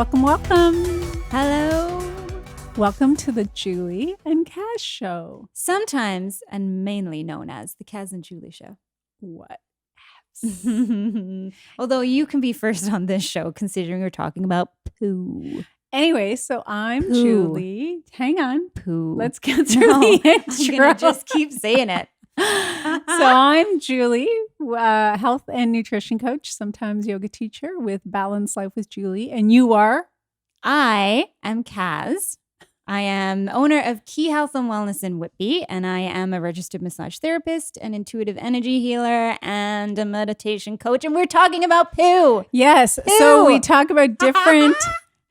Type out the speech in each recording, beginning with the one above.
Welcome. Hello. Welcome to the Julie and Kaz Show. Sometimes and mainly known as the Kaz and Julie Show. What? Although you can be first on this show considering we're talking about poo. Anyway, so I'm Poo. Julie. Hang on. Poo. Let's get through the intro. I'm going to just keep saying it. So I'm Julie, health and nutrition coach, sometimes yoga teacher with Balanced Life with Julie. And you are? I am Kaz. I am owner of Key Health and Wellness in Whitby, and I am a registered massage therapist, an intuitive energy healer, and a meditation coach. And we're talking about poo. Yes. Poo. So we talk about different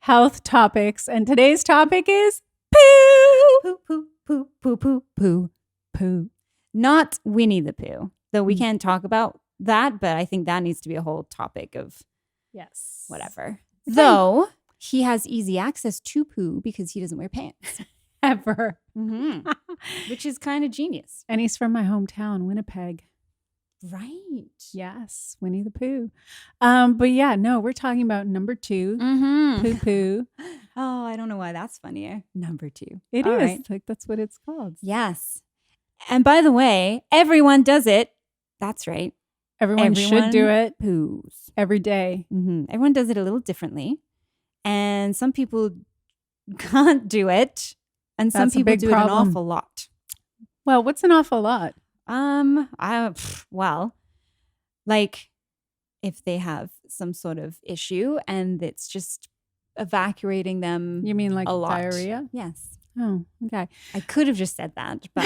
health topics, and today's topic is poo. Poo, poo, poo, poo, poo, poo, poo. Not Winnie the Pooh, though we can talk about that, but I think that needs to be a whole topic of Yes. whatever. Though he has easy access to poo because he doesn't wear pants. Ever. Which is kind of genius. And he's from my hometown, Winnipeg. Right. Yes, Winnie the Pooh. But yeah, no, we're talking about number 2, poo poo. Oh, I don't know why that's funnier. Number 2. It All is. right. Like, that's what it's called. Yes. And by the way, everyone does it. That's right. Everyone should do it Poos. every day. Everyone does it a little differently. And some people can't do it. And some That's a people big do it problem. an awful lot. Well, what's an awful lot? Well, like if they have some sort of issue and it's just evacuating them. You mean like a lot. diarrhea? Yes. Oh, okay. I could have just said that, but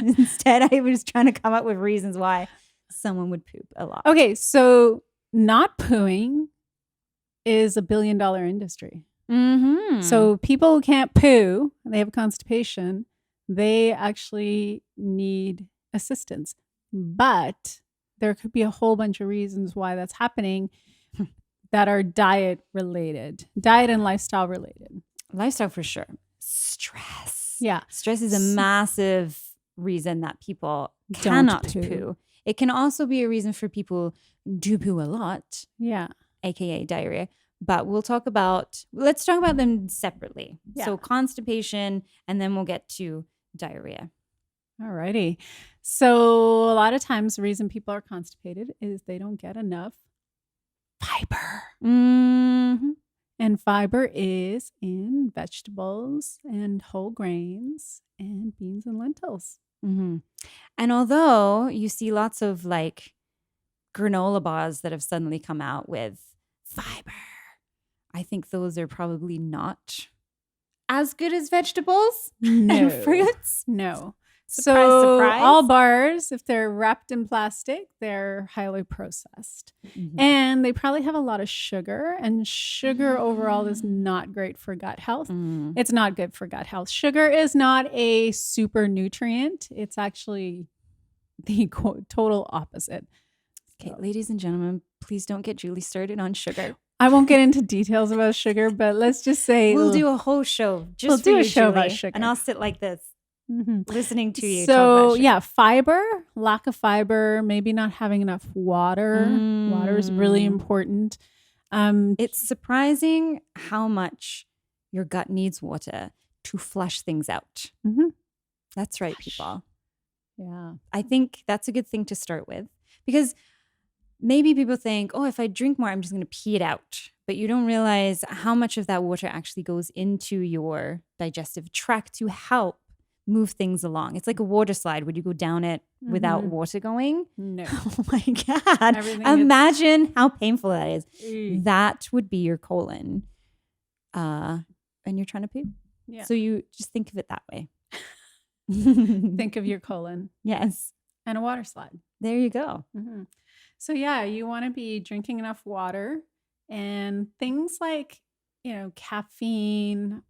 instead I was trying to come up with reasons why someone would poop a lot. Okay, so not pooing is a $1 billion industry. So people who can't poo, they have constipation, they actually need assistance. But there could be a whole bunch of reasons why that's happening that are diet and lifestyle related. Lifestyle for sure. Stress. Yeah. Stress is a massive reason that people Don't cannot poo. poo. It can also be a reason for people do poo a lot, Yeah. aka diarrhea. But let's talk about them separately. Yeah. So constipation, and then we'll get to diarrhea. Alrighty. So a lot of times the reason people are constipated is they don't get enough fiber. And fiber is in vegetables and whole grains and beans and lentils. And although you see lots of like granola bars that have suddenly come out with fiber, I think those are probably not as good as vegetables and fruits. No. Surprise, surprise. All bars, if they're wrapped in plastic, they're highly processed. And they probably have a lot of sugar. And sugar overall is not great for gut health. It's not good for gut health. Sugar is not a super nutrient. It's actually the total opposite. Okay, ladies and gentlemen, please don't get Julie started on sugar. I won't get into details about sugar, but let's just say We'll do a whole show just we'll for do you, a show about Julie, sugar. and I'll sit like this listening to you. talk So about sugar. yeah, fiber, lack of fiber, maybe not having enough water. Water is really important. It's surprising how much your gut needs water to flush things out. That's right, people. Yeah. I think that's a good thing to start with, because maybe people think, oh, if I drink more, I'm just going to pee it out. But you don't realize how much of that water actually goes into your digestive tract to help move things along. It's like a water slide. Would you go down it without water going? No. Oh my God. Everything Imagine how painful that is. Ew. That would be your colon. And you're trying to poop. Yeah. So you just think of it that way. Think of your colon Yes. and a water slide. There you go. So yeah, you want to be drinking enough water and things like, caffeine.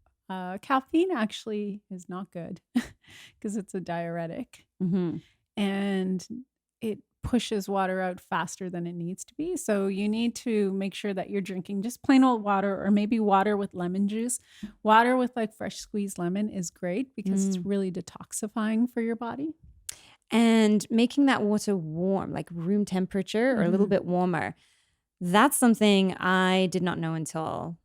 Caffeine actually is not good because it's a diuretic and it pushes water out faster than it needs to be. So you need to make sure that you're drinking just plain old water, or maybe water with lemon juice. Water with like fresh squeezed lemon is great because it's really detoxifying for your body. And making that water warm, like room temperature or a little bit warmer. That's something I did not know until,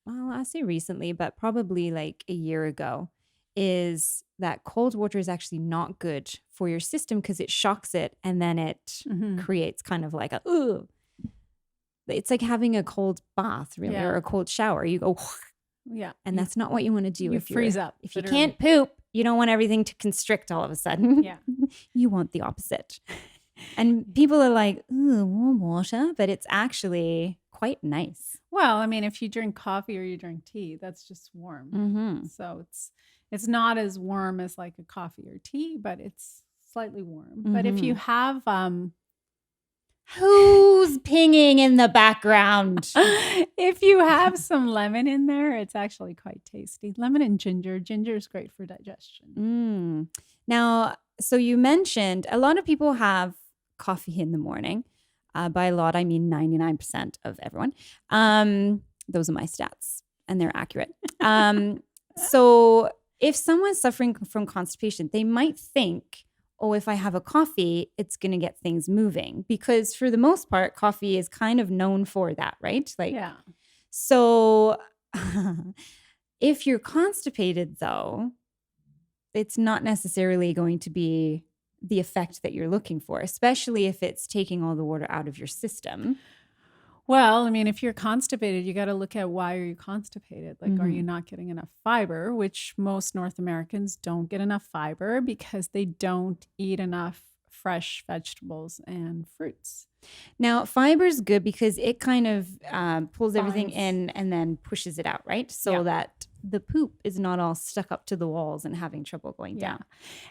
well, I say recently, but probably like a year ago, is that cold water is actually not good for your system because it shocks it and then it Mhm. creates kind of like a, ugh. It's like having a cold bath, really, Yeah. or a cold shower. You go, Yeah. and that's not what you want to do you if freeze up. if you literally. can't poop. You don't want everything to constrict all of a sudden. Yeah. You want the opposite. And people are like, ooh, warm water, but it's actually quite nice. Well, I mean, if you drink coffee or you drink tea, that's just warm. Mm-hmm. So it's not as warm as like a coffee or tea, but it's slightly warm. But if Mm-hmm. you have Who's pinging in the background? if you have some lemon in there, it's actually quite tasty. Lemon and ginger. Ginger is great for digestion. Now, so you mentioned a lot of people have coffee in the morning. By a lot, I mean 99% of everyone. Those are my stats, and they're accurate. So if someone's suffering from constipation, they might think, oh, if I have a coffee, it's going to get things moving. Because for the most part, coffee is kind of known for that, right? Like, Yeah. So if you're constipated, though, it's not necessarily going to be the effect that you're looking for, especially if it's taking all the water out of your system. Well, I mean, if you're constipated, you got to look at why are you constipated? Like, are you not getting enough fiber, which most North Americans don't get enough fiber because they don't eat enough fresh vegetables and fruits. Now, fiber is good because it kind of pulls everything Binds. in and then pushes it out, right? So that the poop is not all stuck up to the walls and having trouble going down.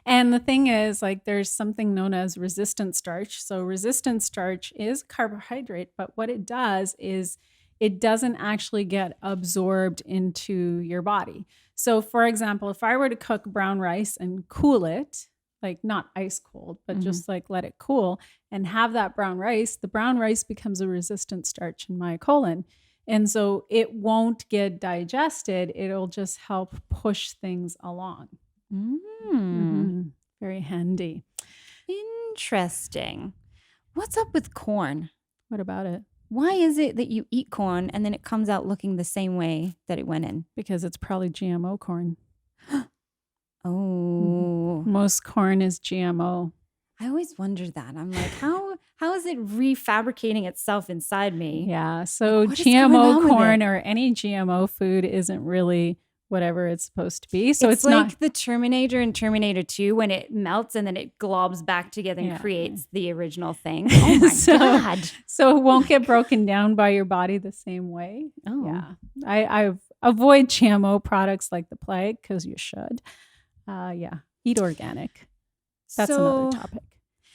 And the thing is, like, there's something known as resistant starch. So resistant starch is carbohydrate, but what it does is it doesn't actually get absorbed into your body. So for example, if I were to cook brown rice and cool it, like not ice cold, but just like let it cool and have that brown rice, the brown rice becomes a resistant starch in my colon. And so it won't get digested. It'll just help push things along. Very handy. Interesting. What's up with corn? What about it? Why is it that you eat corn and then it comes out looking the same way that it went in? Because it's probably GMO corn. Oh. Most corn is GMO. I always wondered that. I'm like, how is it refabricating itself inside me? Yeah. So Like, what is going on GMO with corn it? or any GMO food isn't really whatever it's supposed to be. So it's like not the Terminator in Terminator 2 when it melts and then it globs back together and creates the original thing. Oh my God. So it won't get broken down by your body the same way. Oh. Yeah. I avoid GMO products like the plague because you should. Eat organic. That's another topic.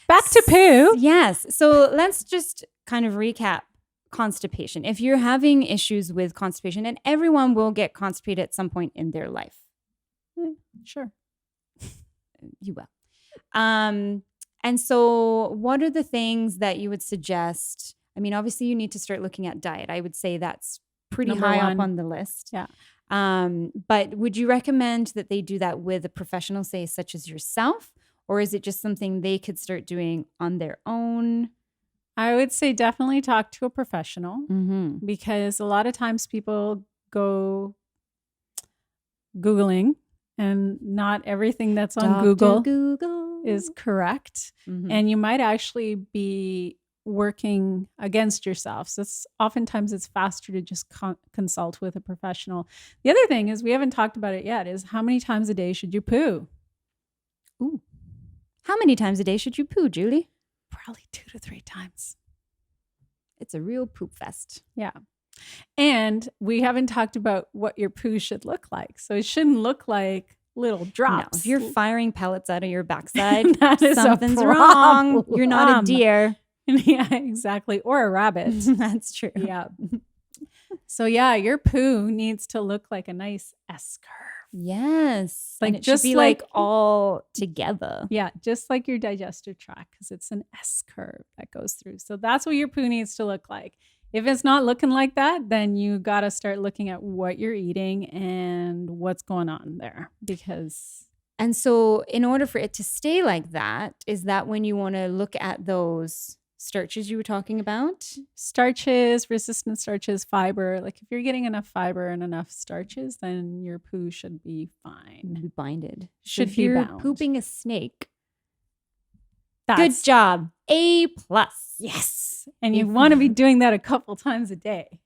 Back to poo. Yes. So let's just kind of recap constipation. If you're having issues with constipation, and everyone will get constipated at some point in their life. Sure. You will. And so what are the things that you would suggest? I mean, obviously you need to start looking at diet. I would say that's pretty Number high one. up on the list. Yeah. But would you recommend that they do that with a professional, say, such as yourself? Or is it just something they could start doing on their own? I would say definitely talk to a professional because a lot of times people go Googling and not everything that's on Google is correct. And you might actually be working against yourself. So oftentimes it's faster to just consult with a professional. The other thing is, we haven't talked about it yet, is how many times a day should you poo? Ooh. How many times a day should you poo, Julie? Probably 2 to 3 times. It's a real poop fest. Yeah. And we haven't talked about what your poo should look like. So it shouldn't look like little drops. No, if you're firing pellets out of your backside, that is something's a wrong. You're not a deer. Yeah, exactly. Or a rabbit. That's true. Yeah. So yeah, your poo needs to look like a nice S curve. Yes. Like, and it just should be like all together. Yeah, just like your digestive tract, because it's an S curve that goes through. So that's what your poo needs to look like. If it's not looking like that, then you got to start looking at what you're eating and what's going on there. And so in order for it to stay like that, is that when you want to look at those starches you were talking about? Starches, resistant starches, fiber. Like if you're getting enough fiber and enough starches, then your poo should be fine. Be binded. Should if be you're bound. pooping a snake, That's, good job. A+. Yes. And you want to be doing that a couple times a day.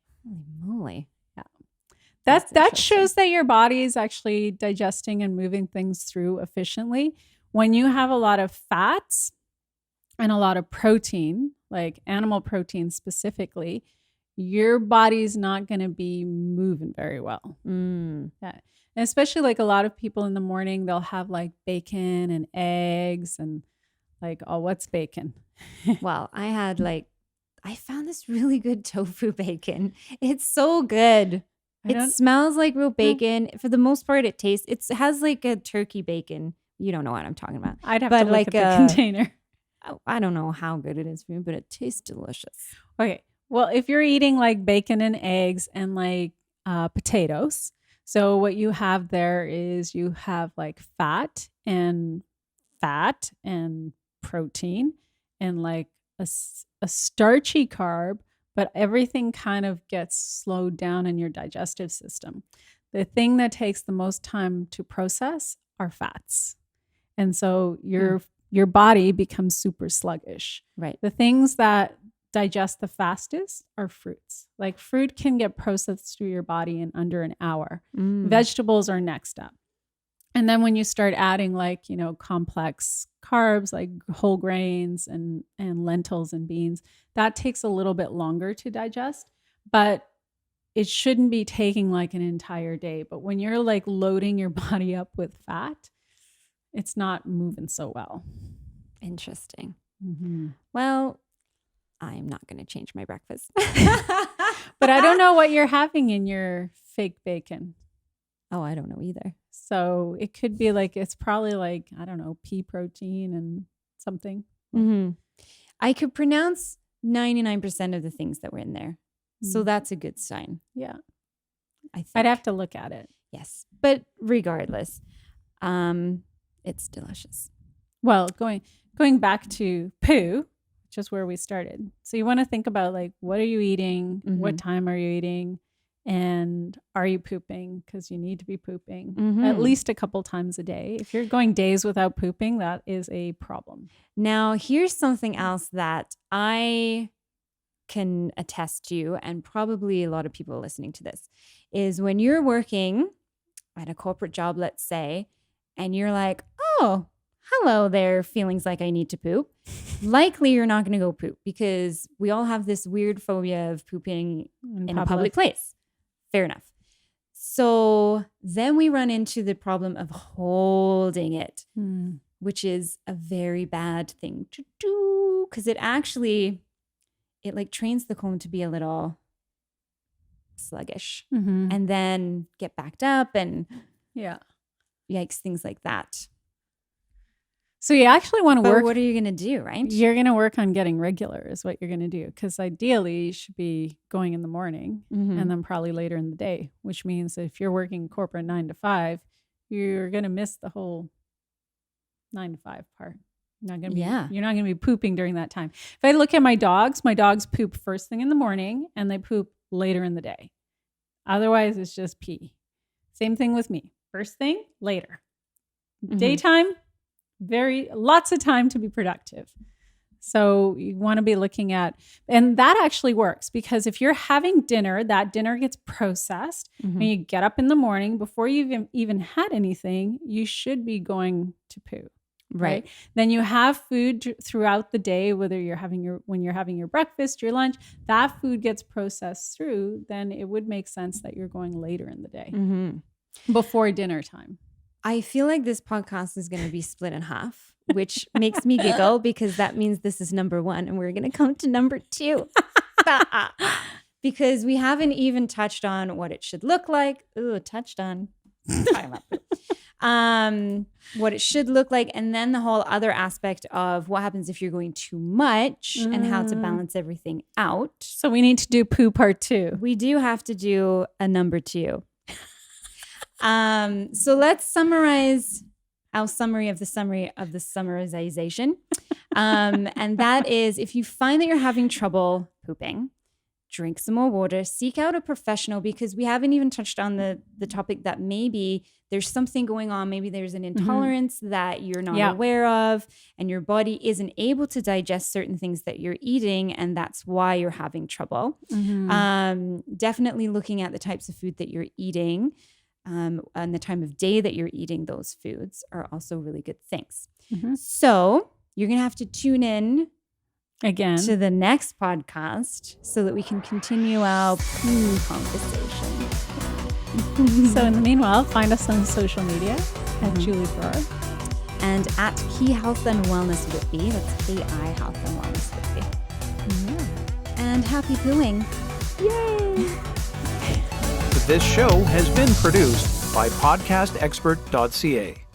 Holy moly. That shows that your body is actually digesting and moving things through efficiently. When you have a lot of fats and a lot of protein, like animal protein specifically, your body's not going to be moving very well. Yeah. And especially like a lot of people in the morning, they'll have like bacon and eggs and like, oh, what's bacon? Well, I found this really good tofu bacon. It's so good. It smells like real bacon. For the most part, it has like a turkey bacon. You don't know what I'm talking about. I'd have to look at the container. I don't know how good it is for you, but it tastes delicious. Okay. Well, if you're eating like bacon and eggs and like potatoes, so what you have there is you have like fat and protein and like a starchy carb, but everything kind of gets slowed down in your digestive system. The thing that takes the most time to process are fats. And so your body becomes super sluggish. Right. The things that digest the fastest are fruits. Like fruit can get processed through your body in under an hour. Vegetables are next up. And then when you start adding like, complex carbs like whole grains and lentils and beans, that takes a little bit longer to digest, but it shouldn't be taking like an entire day. But when you're like loading your body up with fat, it's not moving so well. Interesting. Well, I'm not going to change my breakfast. But I don't know what you're having in your fake bacon. Oh, I don't know either. So it could be like, it's probably like, I don't know, pea protein and something. I could pronounce 99% of the things that were in there. So that's a good sign. Yeah. I think. I'd have to look at it. Yes. But regardless, it's delicious. Well, going back to poo, which is where we started. So you want to think about like, what are you eating? What time are you eating? And are you pooping? Because you need to be pooping at least a couple times a day. If you're going days without pooping, that is a problem. Now, here's something else that I can attest to, and probably a lot of people listening to this, is when you're working at a corporate job, let's say, and you're like, oh, hello there, feelings like I need to poop. Likely you're not going to go poop because we all have this weird phobia of pooping in a public place. Fair enough. So then we run into the problem of holding it, which is a very bad thing to do because it like trains the colon to be a little sluggish and then get backed up and yikes, things like that. So you actually want to work. What are you going to do, right? You're going to work on getting regular is what you're going to do. Because ideally you should be going in the morning and then probably later in the day, which means that if you're working corporate 9 to 5, you're going to miss the whole 9 to 5 part. You're not going to be pooping during that time. If I look at my dogs poop first thing in the morning and they poop later in the day. Otherwise it's just pee. Same thing with me. First thing, later. Daytime, lots of time to be productive. So you want to be looking at, and that actually works because if you're having dinner, that dinner gets processed when you get up in the morning before you've even had anything, you should be going to poo. Right. Then you have food throughout the day, whether when you're having your breakfast, your lunch, that food gets processed through, then it would make sense that you're going later in the day before dinner time. I feel like this podcast is going to be split in half, which makes me giggle because that means this is number 1 and we're going to come to number 2. Because we haven't even touched on what it should look like. Ooh, touched on. Talking about poop. What it should look like. And then the whole other aspect of what happens if you're going too much and how to balance everything out. So we need to do poo part 2. We do have to do a number 2. So let's summarize our summary of the summarization. And that is, if you find that you're having trouble pooping, drink some more water, seek out a professional, because we haven't even touched on the topic that maybe there's something going on. Maybe there's an intolerance that you're not aware of, and your body isn't able to digest certain things that you're eating, and that's why you're having trouble. Definitely looking at the types of food that you're eating and the time of day that you're eating those foods are also really good things. So you're going to have to tune in again to the next podcast so that we can continue our poo conversation. So in the meanwhile, find us on social media at Julie Brewer and at Key Health and Wellness Whitby. That's KI Health and Wellness Whitby. And happy pooing. Yay! This show has been produced by podcastexpert.ca.